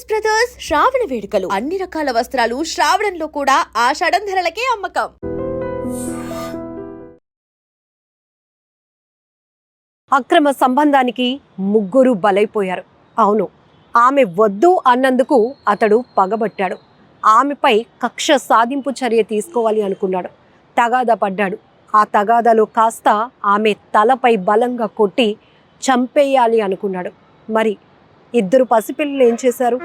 Brothers శ్రావణ వేడుకలు అన్ని రకాల వస్త్రాలు శ్రావణంలో కూడా ఆషాఢం ధరలకే అమ్మకం. అక్రమ సంబంధానికి ముగ్గురు బలైపోయారు. అవును, ఆమె వద్దు అన్నందుకు అతడు పగబట్టాడు. ఆమెపై కక్ష సాధింపు చర్య తీసుకోవాలి అనుకున్నాడు. తగాదా పడ్డాడు. ఆ తగాదాలో కాస్త ఆమె తలపై బలంగా కొట్టి చంపేయాలి అనుకున్నాడు. మరి ఇద్దరు పసిపిల్లలు ఏం చేశారు?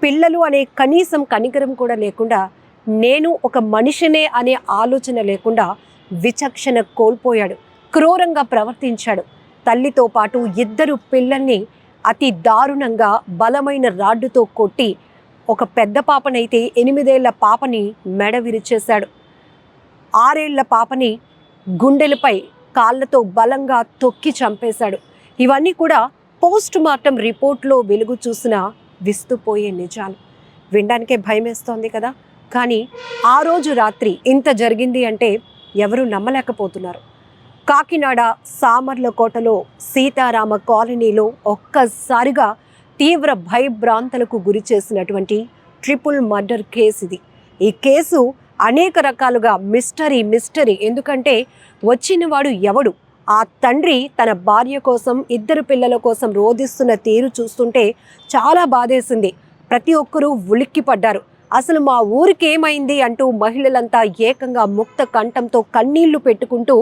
పిల్లలు అనే కనీసం కనికరం కూడా లేకుండా, నేను ఒక మనిషినే అనే ఆలోచన లేకుండా విచక్షణ కోల్పోయాడు. క్రూరంగా ప్రవర్తించాడు. తల్లితో పాటు ఇద్దరు పిల్లల్ని అతి దారుణంగా బలమైన రాడ్డుతో కొట్టి, ఒక పెద్ద పాపనైతే 8 ఏళ్ల పాపని మెడ విరిచేశాడు. 6 ఏళ్ల పాపని గుండెలపై కాళ్ళతో బలంగా తొక్కి చంపేశాడు. ఇవన్నీ కూడా పోస్ట్ మార్టం రిపోర్ట్లో వెలుగు చూసిన విస్తుపోయే నిజాలు. వినడానికే భయమేస్తోంది కదా. కానీ ఆ రోజు రాత్రి ఇంత జరిగింది అంటే ఎవరూ నమ్మలేకపోతున్నారు. కాకినాడ సామర్లకోటలో సీతారామ కాలనీలో ఒక్కసారిగా తీవ్ర భయభ్రాంతులకు గురి చేసినటువంటి ట్రిపుల్ మర్డర్ కేసు ఇది. ఈ కేసు అనేక రకాలుగా మిస్టరీ. ఎందుకంటే వచ్చినవాడు ఎవడు? ఆ తండ్రి తన భార్య కోసం, ఇద్దరు పిల్లల కోసం రోధిస్తున్న తీరు చూస్తుంటే చాలా బాధేసింది. ప్రతి ఒక్కరూ ఉలిక్కిపడ్డారు. అసలు మా ఊరికి ఏమైంది అంటూ మహిళలంతా ఏకంగా ముక్త కంఠంతో కన్నీళ్లు పెట్టుకుంటూ,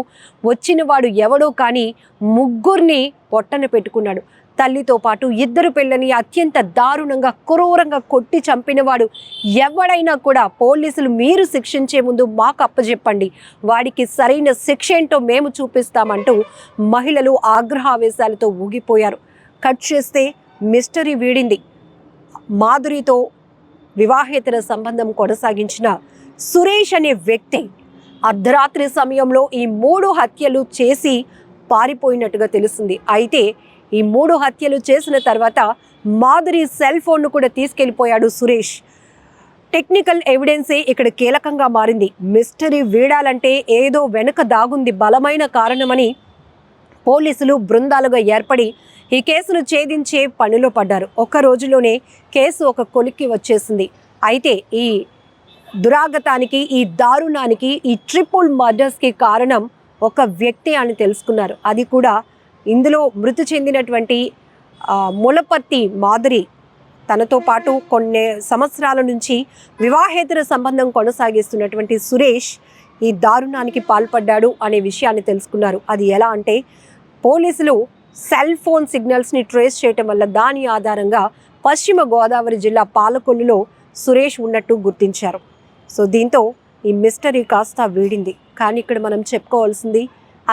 వచ్చినవాడు ఎవడో కానీ ముగ్గురిని పొట్టన పెట్టుకున్నాడు. తల్లితో పాటు ఇద్దరు పిల్లని అత్యంత దారుణంగా క్రూరంగా కొట్టి చంపినవాడు ఎవడైనా కూడా పోలీసులు మీరు శిక్షించే ముందు మాకు అప్పచెప్పండి, వాడికి సరైన శిక్ష ఏంటో మేము చూపిస్తామంటూ మహిళలు ఆగ్రహావేశాలతో ఊగిపోయారు. కట్ చేస్తే మిస్టరీ వీడింది. మాధురితో వివాహేతర సంబంధం కొనసాగించిన సురేష్ అనే వ్యక్తి అర్ధరాత్రి సమయంలో ఈ 3 హత్యలు చేసి పారిపోయినట్టుగా తెలిసింది. అయితే ఈ 3 హత్యలు చేసిన తర్వాత మాధురి సెల్ ఫోన్ను కూడా తీసుకెళ్లిపోయాడు సురేష్. టెక్నికల్ ఎవిడెన్సే ఇక్కడ కీలకంగా మారింది. మిస్టరీ వీడాలంటే ఏదో వెనుక దాగుంది బలమైన కారణమని పోలీసులు బృందాలుగా ఏర్పడి ఈ కేసును ఛేదించే పనిలో పడ్డారు. ఒక్క రోజులోనే కేసు ఒక కొలిక్కి వచ్చేసింది. అయితే ఈ దురాగతానికి, ఈ దారుణానికి, ఈ ట్రిపుల్ మర్డర్స్కి కారణం ఒక వ్యక్తి అని తెలుసుకున్నారు. అది కూడా ఇందులో మృతి చెందినటువంటి ములపర్తి మాధురి తనతో పాటు కొన్ని సంవత్సరాల నుంచి వివాహేతర సంబంధం కొనసాగిస్తున్నటువంటి సురేష్ ఈ దారుణానికి పాల్పడ్డాడు అనే విషయాన్ని తెలుసుకున్నారు. అది ఎలా అంటే, పోలీసులు సెల్ ఫోన్ సిగ్నల్స్ని ట్రేస్ చేయటం వల్ల దాని ఆధారంగా పశ్చిమ గోదావరి జిల్లా పాలకొల్లులో సురేష్ ఉన్నట్టు గుర్తించారు. సో దీంతో ఈ మిస్టరీ కాస్త వీడింది. కానీ ఇక్కడ మనం చెప్పుకోవాల్సింది,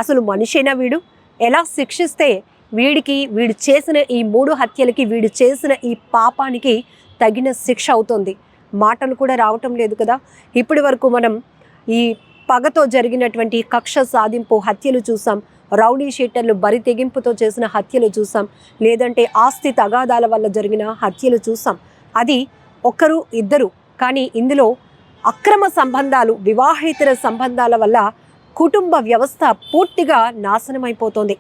అసలు మనిషేనా వీడు? ఎలా శిక్షిస్తే వీడు చేసిన ఈ 3 హత్యలకి, వీడు చేసిన ఈ పాపానికి తగిన శిక్ష అవుతుంది? మాటలు కూడా రావటం లేదు కదా. ఇప్పటి వరకు మనం ఈ పగతో జరిగినటువంటి కక్ష సాధింపు హత్యలు చూసాం, రౌడీ షీటర్లు బరి తెగింపుతో చేసిన హత్యలు చూసాం, లేదంటే ఆస్తి తగాదాల వల్ల జరిగిన హత్యలు చూసాం. అది ఒకరు ఇద్దరు. కానీ ఇందులో అక్రమ సంబంధాలు, వివాహేతర సంబంధాల వల్ల కుటుంబ వ్యవస్థ పూర్తిగా నాశనమైపోతుంది.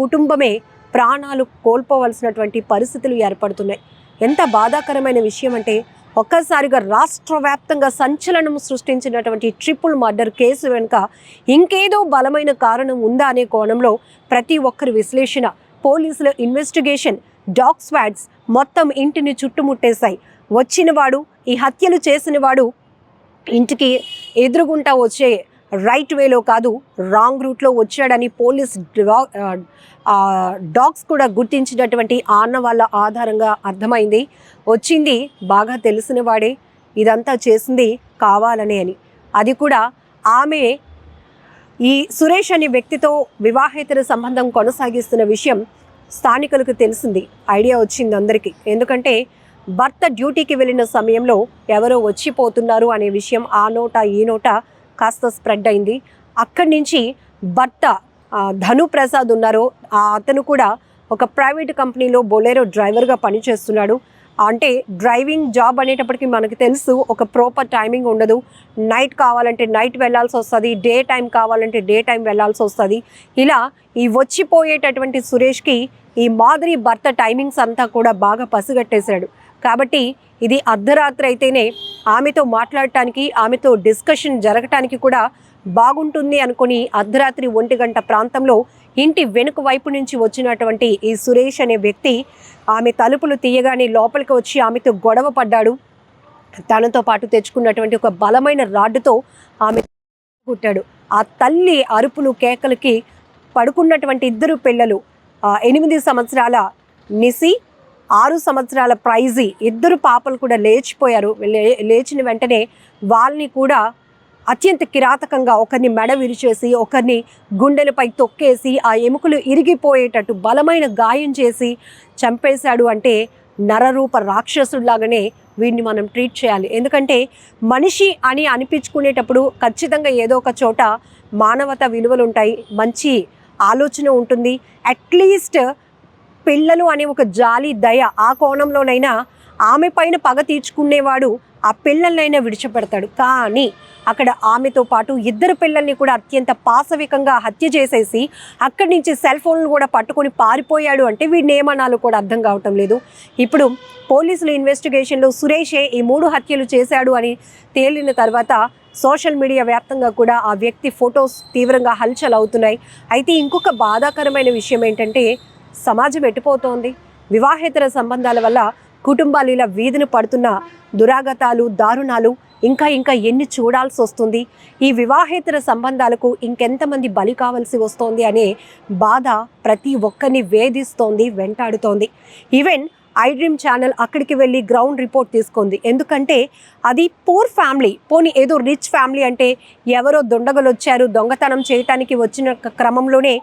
కుటుంబమే ప్రాణాలు కోల్పోవలసినటువంటి పరిస్థితులు ఏర్పడుతున్నాయి. ఎంత బాధాకరమైన విషయం అంటే, ఒక్కసారిగా రాష్ట్ర వ్యాప్తంగా సంచలనం సృష్టించినటువంటి ట్రిపుల్ మర్డర్ కేసు వెనుక ఇంకేదో బలమైన కారణం ఉందా అనే కోణంలో ప్రతి ఒక్కరి విశ్లేషణ, పోలీసుల ఇన్వెస్టిగేషన్, డాగ్ స్క్వాడ్స్ మొత్తం ఇంటిని చుట్టుముట్టేశాయి. వచ్చినవాడు, ఈ హత్యలు చేసినవాడు ఇంటికి ఎదురుగుంటా వచ్చే రైట్ వేలో కాదు, రాంగ్ రూట్లో వచ్చాడని పోలీస్ డాగ్స్ కూడా గుర్తించినటువంటి ఆనవాళ్ళ ఆధారంగా అర్థమైంది. వచ్చింది బాగా తెలిసిన వాడే, ఇదంతా చేసింది కావాలనే అని. అది కూడా ఆమె ఈ సురేష్ అనే వ్యక్తితో వివాహేతర సంబంధం కొనసాగిస్తున్న విషయం స్థానికులకు తెలిసింది. ఐడియా వచ్చింది అందరికీ. ఎందుకంటే భర్త డ్యూటీకి వెళ్ళిన సమయంలో ఎవరో వచ్చిపోతున్నారు అనే విషయం ఆ నోట ఈ నోట కాస్త స్ప్రెడ్ అయింది. అక్కడి నుంచి భర్త ధను ప్రసాద్ ఉన్నారో అతను కూడా ఒక ప్రైవేట్ కంపెనీలో బొలెరో డ్రైవర్గా పనిచేస్తున్నాడు. అంటే డ్రైవింగ్ జాబ్ అనేటప్పటికీ మనకు తెలుసు, ఒక ప్రాపర్ టైమింగ్ ఉండదు. నైట్ కావాలంటే నైట్ వెళ్ళాల్సి వస్తుంది, డే టైం కావాలంటే డే టైం వెళ్ళాల్సి వస్తుంది. ఇలా ఈ వచ్చిపోయేటటువంటి సురేష్కి ఈ మాధురి భర్త టైమింగ్స్ అంతా కూడా బాగా పసిగట్టేశాడు. కాబట్టి ఇది అర్ధరాత్రి అయితేనే ఆమెతో మాట్లాడటానికి, ఆమెతో డిస్కషన్ జరగటానికి కూడా బాగుంటుంది అనుకుని అర్ధరాత్రి 1 గంట ప్రాంతంలో ఇంటి వెనుక వైపు నుంచి వచ్చినటువంటి ఈ సురేష్ అనే వ్యక్తి ఆమె తలుపులు తీయగానే లోపలికి వచ్చి ఆమెతో గొడవ పడ్డాడు. తనతో పాటు తెచ్చుకున్నటువంటి ఒక బలమైన రాడ్డుతో ఆమె కుట్టాడు. ఆ తల్లి అరుపులు కేకలకి పడుకున్నటువంటి 2 పిల్లలు 8 సంవత్సరాల నిసి, 6 సంవత్సరాల ప్రైజీ, 2 పాపలు కూడా లేచిపోయారు. లేచిన వెంటనే వాళ్ళని కూడా అత్యంత కిరాతకంగా ఒకరిని మెడ విరిచేసి, ఒకరిని గుండెలపై తొక్కేసి, ఆ ఎముకలు ఇరిగిపోయేటట్టు బలమైన గాయం చేసి చంపేశాడు. అంటే నరరూప రాక్షసుడిలాగానే వీడిని మనం ట్రీట్ చేయాలి. ఎందుకంటే మనిషి అని అనిపించుకునేటప్పుడు ఖచ్చితంగా ఏదో ఒక చోట మానవత విలువలు ఉంటాయి, మంచి ఆలోచన ఉంటుంది. అట్లీస్ట్ పిల్లలు అనే ఒక జాలి, దయ, ఆ కోణంలోనైనా ఆమె పైన పగ తీర్చుకునేవాడు ఆ పిల్లలనైనా విడిచిపెడతాడు. కానీ అక్కడ ఆమెతో పాటు 2 పిల్లల్ని కూడా అత్యంత పాశవికంగా హత్య చేసేసి అక్కడి నుంచి సెల్ ఫోన్లు కూడా పట్టుకొని పారిపోయాడు. అంటే వీడిని ఏమనాలో కూడా అర్థం కావటం లేదు. ఇప్పుడు పోలీసుల ఇన్వెస్టిగేషన్లో సురేషే ఈ 3 హత్యలు చేశాడు అని తేలిన తర్వాత సోషల్ మీడియా వ్యాప్తంగా కూడా ఆ వ్యక్తి ఫొటోస్ తీవ్రంగా హల్చల్ అవుతున్నాయి. అయితే ఇంకొక బాధాకరమైన విషయం ఏంటంటే సమాజం ఎట్టిపోతోంది. వివాహేతర సంబంధాల వల్ల కుటుంబాలు ఇలా వీధిని పడుతున్న దురాగతాలు, దారుణాలు ఇంకా ఎన్ని చూడాల్సి వస్తుంది. ఈ వివాహేతర సంబంధాలకు ఇంకెంతమంది బలి కావాల్సి వస్తోంది అనే బాధ ప్రతి ఒక్కరిని వేధిస్తోంది, వెంటాడుతోంది. ఈవెన్ ఐ డ్రీమ్ ఛానల్ అక్కడికి వెళ్ళి గ్రౌండ్ రిపోర్ట్ తీసుకుంది. ఎందుకంటే అది పూర్ ఫ్యామిలీ, పోనీ ఏదో రిచ్ ఫ్యామిలీ అంటే ఎవరో దొండగలు వచ్చారు, దొంగతనం చేయటానికి వచ్చిన క్రమంలోనే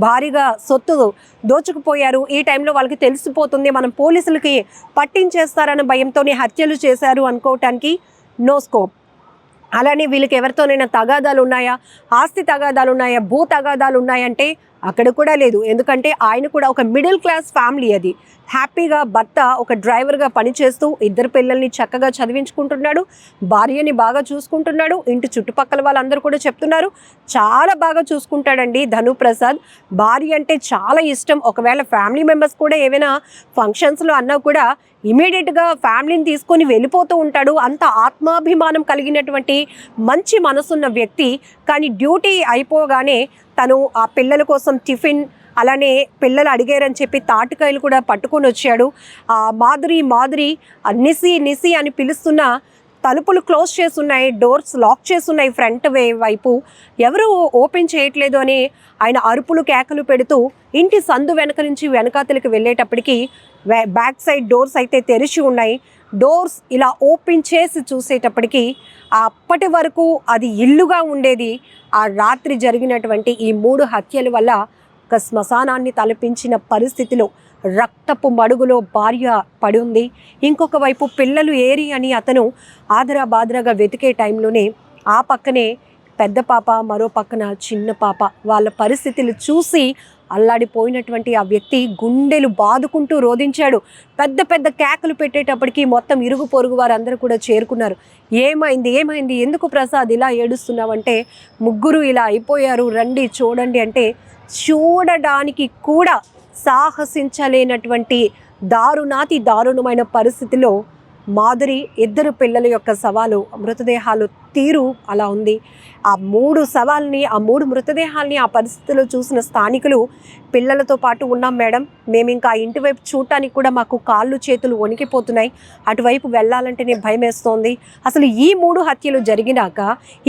భారీగా సొత్తు దోచుకుపోయారు. ఈ టైంలో వాళ్ళకి తెలిసిపోతుంది, మనం పోలీసులకి పట్టించేస్తారన్న భయంతోనే హత్యలు చేశారు అనుకోవటానికి నో స్కోప్. అలానే వీళ్ళకి ఎవరితోనైనా తగాదాలు ఉన్నాయా, ఆస్తి తగాదాలు ఉన్నాయా, భూ తగాదాలు ఉన్నాయంటే అక్కడ కూడా లేదు. ఎందుకంటే ఆయన కూడా ఒక మిడిల్ క్లాస్ ఫ్యామిలీ. అది హ్యాపీగా భర్త ఒక డ్రైవర్గా పనిచేస్తూ 2 పిల్లల్ని చక్కగా చదివించుకుంటున్నాడు, భార్యని బాగా చూసుకుంటున్నాడు. ఇంటి చుట్టుపక్కల వాళ్ళందరూ కూడా చెప్తున్నారు చాలా బాగా చూసుకుంటాడండి ధను ప్రసాద్. భార్య అంటే చాలా ఇష్టం. ఒకవేళ ఫ్యామిలీ మెంబర్స్ కూడా ఏమైనా ఫంక్షన్స్లో అన్నా కూడా ఇమీడియట్గా ఫ్యామిలీని తీసుకొని వెళ్ళిపోతూ ఉంటాడు. అంత ఆత్మాభిమానం కలిగినటువంటి మంచి మనసున్న వ్యక్తి. కానీ డ్యూటీ అయిపోగానే తను ఆ పిల్లల కోసం టిఫిన్, అలానే పిల్లలు అడిగారని చెప్పి తాటికాయలు కూడా పట్టుకొని వచ్చాడు. మాధురి నిసి అని పిలుస్తున్న తలుపులు క్లోజ్ చేస్తున్నాయి, డోర్స్ లాక్ చేస్తున్నాయి ఫ్రంట్ వైపు, ఎవరు ఓపెన్ చేయట్లేదు అని ఆయన అరుపులు కేకలు పెడుతూ ఇంటి సందు వెనక నుంచి వెనకాతలకి వెళ్ళేటప్పటికి బ్యాక్ సైడ్ డోర్స్ అయితే తెరిచి ఉన్నాయి. డోర్స్ ఇలా ఓపెన్ చేసి చూసేటప్పటికి అప్పటి వరకు అది ఇల్లుగా ఉండేది. ఆ రాత్రి జరిగినటువంటి ఈ 3 హత్యల వల్ల ఒక శ్మశానాన్ని తలపించిన పరిస్థితిలో రక్తపు మడుగులో భార్య పడి ఉంది. ఇంకొక వైపు పిల్లలు ఏరి అని అతను ఆదరాబాదరాగా వెతికే టైంలోనే ఆ పక్కనే పెద్ద పాప, మరో పక్కన చిన్న పాప. వాళ్ళ పరిస్థితులు చూసి అల్లాడిపోయినటువంటి ఆ వ్యక్తి గుండెలు బాదుకుంటూ రోధించాడు. పెద్ద కేకలు పెట్టేటప్పటికి మొత్తం ఇరుగు పొరుగు వారందరూ కూడా చేరుకున్నారు. ఏమైంది, ఎందుకు ప్రసాద్ ఇలా ఏడుస్తున్నావంటే, 3 ఇలా అయిపోయారు, రండి చూడండి అంటే చూడడానికి కూడా సాహసించలేనటువంటి దారుణమైన పరిస్థితిలో మాధురి 2 పిల్లల యొక్క శవాలు, మృతదేహాలు తీరు అలా ఉంది. ఆ 3 శవాల్ని, ఆ 3 మృతదేహాల్ని ఆ పరిస్థితిలో చూసిన స్థానికులు, పిల్లలతో పాటు ఉన్నాం మేడం, మేము ఇంకా ఇంటి వైపు చూడటానికి కూడా మాకు కాళ్ళు చేతులు వణికిపోతున్నాయి, అటువైపు వెళ్ళాలంటేనే భయం వేస్తోంది, అసలు ఈ 3 హత్యలు జరిగినాక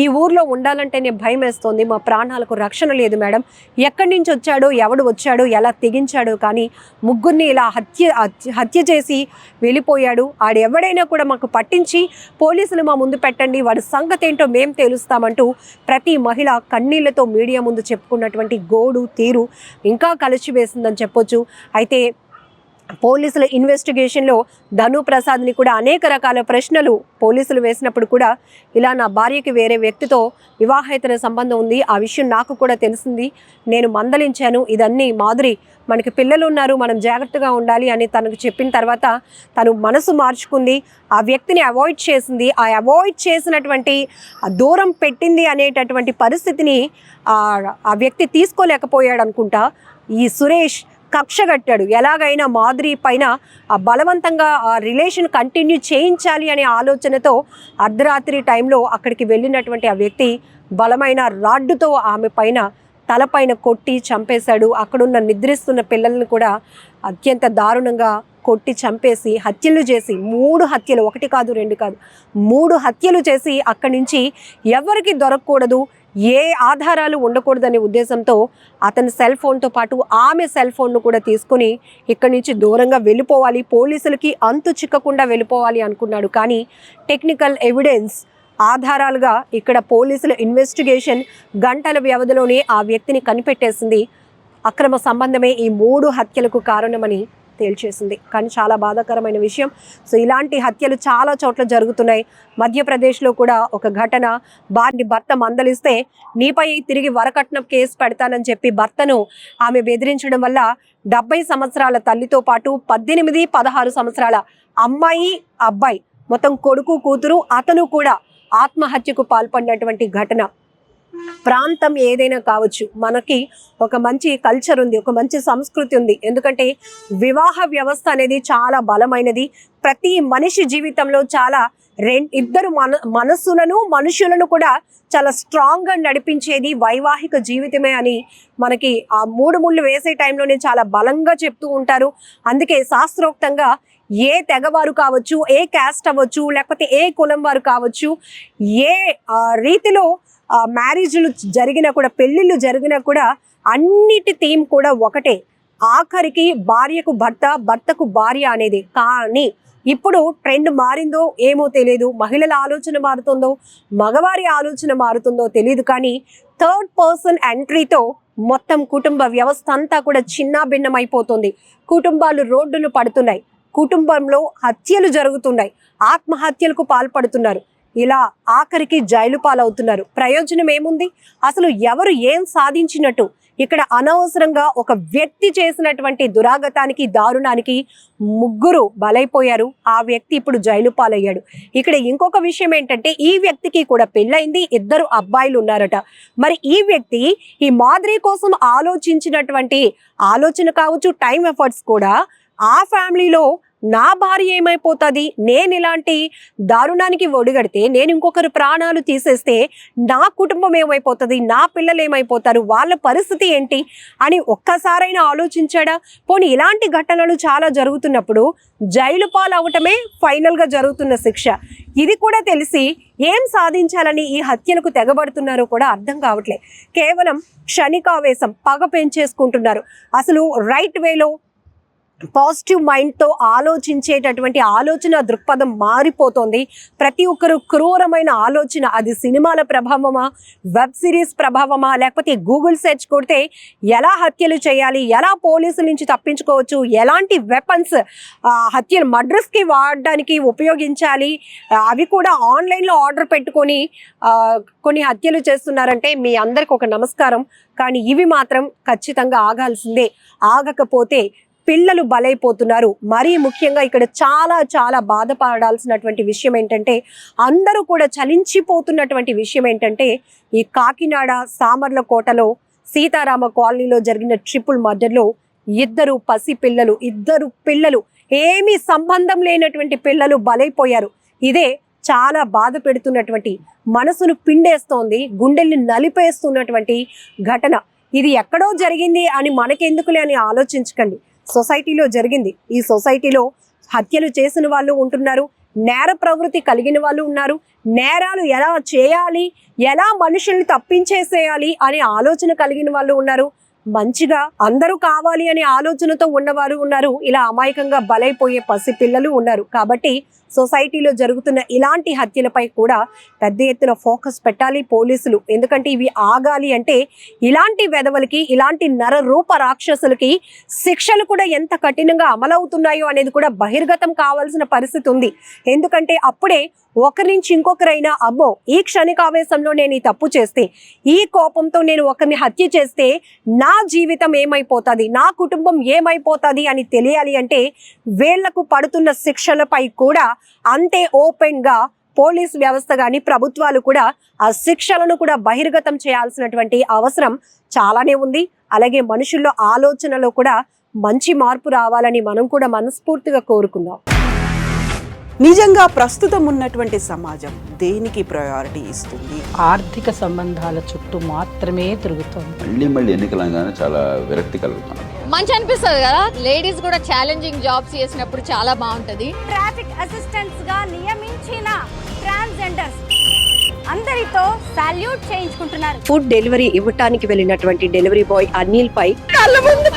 ఈ ఊర్లో ఉండాలంటేనే భయం వేస్తోంది, మా ప్రాణాలకు రక్షణ లేదు మేడం, ఎక్కడి నుంచి వచ్చాడో, ఎవడు వచ్చాడో, ఎలా తెగించాడో, కానీ 3 ఇలా హత్య చేసి వెళ్ళిపోయాడు. ఆడెవడైనా కూడా మాకు పట్టించి పోలీసులు మా ముందు పెట్టండి, వాడి సంగతి ఏంటో మేం తేలుస్తామంటూ ప్రతి మహిళ కన్నీళ్లతో మీడియా ముందు చెప్పుకున్నటువంటి గోడు తీరు ఇంకా కలిసివేసిందని చెప్పొచ్చు. అయితే పోలీసుల ఇన్వెస్టిగేషన్లో ధను ప్రసాద్ని కూడా అనేక రకాల ప్రశ్నలు పోలీసులు వేసినప్పుడు కూడా, ఇలా నా భార్యకి వేరే వ్యక్తితో వివాహేతర సంబంధం ఉంది, ఆ విషయం నాకు కూడా తెలిసింది, నేను మందలించాను, ఇదన్నీ మాధురి మనకి పిల్లలు ఉన్నారు, మనం జాగ్రత్తగా ఉండాలి అని తనకు చెప్పిన తర్వాత తను మనసు మార్చుకుంది, ఆ వ్యక్తిని అవాయిడ్ చేసింది. ఆ అవాయిడ్ చేసినటువంటి దూరం పెట్టింది అనేటటువంటి పరిస్థితిని ఆ వ్యక్తి తీసుకోలేకపోయాడు అనుకుంటా. ఈ సురేష్ కక్ష కట్టాడు. ఎలాగైనా మాధురి పైన బలవంతంగా ఆ రిలేషన్ కంటిన్యూ చేయించాలి అనే ఆలోచనతో అర్ధరాత్రి టైంలో అక్కడికి వెళ్ళినటువంటి ఆ వ్యక్తి బలమైన రాడ్డుతో ఆమె పైన తలపైన కొట్టి చంపేశాడు. అక్కడున్న నిద్రిస్తున్న పిల్లల్ని కూడా అత్యంత దారుణంగా కొట్టి చంపేసి హత్యలు చేసి 3 హత్యలు, 1 కాదు 2 కాదు 3 హత్యలు చేసి అక్కడి నుంచి ఎవరికి దొరకకూడదు, ఏ ఆధారాలు ఉండకూడదనే ఉద్దేశంతో అతని సెల్ ఫోన్తో పాటు ఆమె సెల్ ఫోన్ను కూడా తీసుకొని ఇక్కడి నుంచి దూరంగా వెళ్ళిపోవాలి, పోలీసులకి అంతు చిక్కకుండా వెళ్ళిపోవాలి అనుకున్నాడు. కానీ టెక్నికల్ ఎవిడెన్స్ ఆధారాలుగా ఇక్కడ పోలీసుల ఇన్వెస్టిగేషన్ గంటల వ్యవధిలోనే ఆ వ్యక్తిని కనిపెట్టేసింది. అక్రమ సంబంధమే ఈ 3 హత్యలకు కారణమని తేల్చేసింది. కానీ చాలా బాధాకరమైన విషయం. సో ఇలాంటి హత్యలు చాలా చోట్ల జరుగుతున్నాయి. మధ్యప్రదేశ్లో కూడా ఒక ఘటన, భర్త మందలిస్తే నీపై తిరిగి వరకట్నం కేసు పెడతానని చెప్పి భర్తను ఆమె బెదిరించడం వల్ల 70 సంవత్సరాల తల్లితో పాటు 18, 16 సంవత్సరాల అమ్మాయి, అబ్బాయి మొత్తం కొడుకు, కూతురు అతను కూడా ఆత్మహత్యకు పాల్పడినటువంటి ఘటన. ప్రాంతం ఏదైనా కావచ్చు, మనకి ఒక మంచి కల్చర్ ఉంది, ఒక మంచి సంస్కృతి ఉంది. ఎందుకంటే వివాహ వ్యవస్థ అనేది చాలా బలమైనది. ప్రతి మనిషి జీవితంలో చాలా ఇద్దరు మనుషులను కూడా చాలా స్ట్రాంగ్గా నడిపించేది వైవాహిక జీవితమే అని మనకి ఆ 3 ముళ్ళు వేసే టైంలోనే చాలా బలంగా చెప్తూ ఉంటారు. అందుకే శాస్త్రోక్తంగా ఏ తెగవారు కావచ్చు, ఏ క్యాస్ట్ అవ్వచ్చు, లేకపోతే ఏ కులం వారు కావచ్చు, ఏ రీతిలో మ్యారేజ్లు జరిగినా కూడా, పెళ్ళిళ్ళు జరిగినా కూడా అన్నిటి థీమ్ కూడా ఒకటే, ఆఖరికి భార్యకు భర్త, భర్తకు భార్య అనేది. కానీ ఇప్పుడు ట్రెండ్ మారిందో ఏమో తెలియదు, మహిళల ఆలోచన మారుతుందో మగవారి ఆలోచన మారుతుందో తెలియదు, కానీ 3rd పర్సన్ ఎంట్రీతో మొత్తం కుటుంబ వ్యవస్థ అంతా కూడా చిన్నాభిన్నమైపోతుంది. కుటుంబాలు రోడ్డును పడుతున్నాయి, కుటుంబంలో హత్యలు జరుగుతున్నాయి, ఆత్మహత్యలకు పాల్పడుతున్నారు, ఇలా ఆఖరికి జైలు పాలవుతున్నారు. ప్రయోజనం ఏముంది? అసలు ఎవరు ఏం సాధించినట్టు? ఇక్కడ అనవసరంగా ఒక వ్యక్తి చేసినటువంటి దురాగతానికి, దారుణానికి 3 బలైపోయారు. ఆ వ్యక్తి ఇప్పుడు జైలు పాలయ్యాడు. ఇక్కడ ఇంకొక విషయం ఏంటంటే, ఈ వ్యక్తికి కూడా పెళ్ళైంది, 2 అబ్బాయిలు ఉన్నారట. మరి ఈ వ్యక్తి ఈ మాధురి కోసం ఆలోచించినటువంటి ఆలోచన కావచ్చు, టైం ఎఫర్ట్స్ కూడా ఆ ఫ్యామిలీలో నా భార్య ఏమైపోతుంది, నేను ఇలాంటి దారుణానికి ఒడిగడితే, నేను ఇంకొకరు ప్రాణాలు తీసేస్తే నా కుటుంబం ఏమైపోతుంది, నా పిల్లలు ఏమైపోతారు, వాళ్ళ పరిస్థితి ఏంటి అని ఒక్కసారైనా ఆలోచించాడా? పోనీ ఇలాంటి ఘటనలు చాలా జరుగుతున్నప్పుడు జైలు పాలు అవటమే ఫైనల్గా జరుగుతున్న శిక్ష. ఇది కూడా తెలిసి ఏం సాధించాలని ఈ హత్యలకు తెగబడుతున్నారో కూడా అర్థం కావట్లేదు. కేవలం క్షణికావేశం, పగ పెంచేసుకుంటున్నారు. అసలు రైట్ వేలో పాజిటివ్ మైండ్తో ఆలోచించేటటువంటి ఆలోచన దృక్పథం మారిపోతుంది. ప్రతి ఒక్కరు క్రూరమైన ఆలోచన, అది సినిమాల ప్రభావమా, వెబ్ సిరీస్ ప్రభావమా, లేకపోతే గూగుల్ సెర్చ్ కొడితే ఎలా హత్యలు చేయాలి, ఎలా పోలీసుల నుంచి తప్పించుకోవచ్చు, ఎలాంటి వెపన్స్ హత్యలు మర్డర్స్కి వాడడానికి ఉపయోగించాలి, అవి కూడా ఆన్లైన్లో ఆర్డర్ పెట్టుకొని కొన్ని హత్యలు చేస్తున్నారంటే మీ అందరికి ఒక నమస్కారం. కానీ ఇవి మాత్రం ఖచ్చితంగా ఆగాల్సిందే. ఆగకపోతే పిల్లలు బలైపోతున్నారు. మరీ ముఖ్యంగా ఇక్కడ చాలా చాలా బాధపడాల్సినటువంటి విషయం ఏంటంటే, అందరూ కూడా చలించిపోతున్నటువంటి విషయం ఏంటంటే, ఈ కాకినాడ సామర్లకోటలో సీతారామ కాలనీలో జరిగిన ట్రిపుల్ మర్డర్లో 2 పసిపిల్లలు, 2 పిల్లలు, ఏమీ సంబంధం లేనటువంటి పిల్లలు బలైపోయారు. ఇదే చాలా బాధ పెడుతున్నటువంటి, మనసును పిండేస్తోంది, గుండెల్ని నలిపేస్తున్నటువంటి ఘటన. ఇది ఎక్కడో జరిగింది అని మనకెందుకులే అని ఆలోచించకండి. సొసైటీలో జరిగింది. ఈ సొసైటీలో హత్యలు చేసిన వాళ్ళు ఉంటున్నారు, నేర ప్రవృత్తి కలిగిన వాళ్ళు ఉన్నారు, నేరాలు ఎలా చేయాలి, ఎలా మనుషుల్ని తప్పించేసేయాలి అనే ఆలోచన కలిగిన వాళ్ళు ఉన్నారు, మంచిగా అందరూ కావాలి అనే ఆలోచనతో ఉన్నవారు ఉన్నారు, ఇలా అమాయకంగా బలైపోయే పసిపిల్లలు ఉన్నారు. కాబట్టి సొసైటీలో జరుగుతున్న ఇలాంటి హత్యలపై కూడా పెద్ద ఎత్తున ఫోకస్ పెట్టాలి పోలీసులు. ఎందుకంటే ఇవి ఆగాలి అంటే ఇలాంటి వెధవలకి, ఇలాంటి నర రూప రాక్షసులకి శిక్షలు కూడా ఎంత కఠినంగా అమలవుతున్నాయో అనేది కూడా బహిర్గతం కావాల్సిన పరిస్థితి ఉంది. ఎందుకంటే అప్పుడే ఒకరి నుంచి ఇంకొకరైనా, అమ్మో ఈ క్షణికావేశంలో నేను ఈ తప్పు చేస్తే, ఈ కోపంతో నేను ఒకరిని హత్య చేస్తే నా జీవితం ఏమైపోతుంది, నా కుటుంబం ఏమైపోతుంది అని తెలియాలి అంటే వీళ్లకు పడుతున్న శిక్షలపై కూడా అంతే ఓపెన్గా పోలీస్ వ్యవస్థ కానీ ప్రభుత్వాలు కూడా ఆ శిక్షలను కూడా బహిర్గతం చేయాల్సినటువంటి అవసరం చాలానే ఉంది. అలాగే మనుషుల్లో ఆలోచనలో కూడా మంచి మార్పు రావాలని మనం కూడా మనస్ఫూర్తిగా కోరుకుందాం. నిజంగా ప్రస్తుతం ఉన్నటువంటి సమాజం దేనికి ప్రయారిటీ ఇస్తుంది? ఆర్థిక సంబంధాల చుట్టూ మాత్రమే తిరుగుతోంది. మళ్ళీ ఎన్నికలంగానే చాలా విరక్తి కలుగుతున్నాం. మంచి అనిపిస్తుంది కదా, లేడీస్ కూడా ఛాలెంజింగ్ జాబ్స్ చేసినప్పుడు చాలా బాగుంటది. ట్రాఫిక్ అసిస్టెంట్స్ గా నియమించిన ట్రాన్స్జెండర్స్ అందరితో సాల్యూట్ చేయించుకుంటున్నారు. ఫుడ్ డెలివరీ ఇవ్వటానికి వెళ్ళినటువంటి డెలివరీ బాయ్ అనిల్ పై కళ్ళ ముందు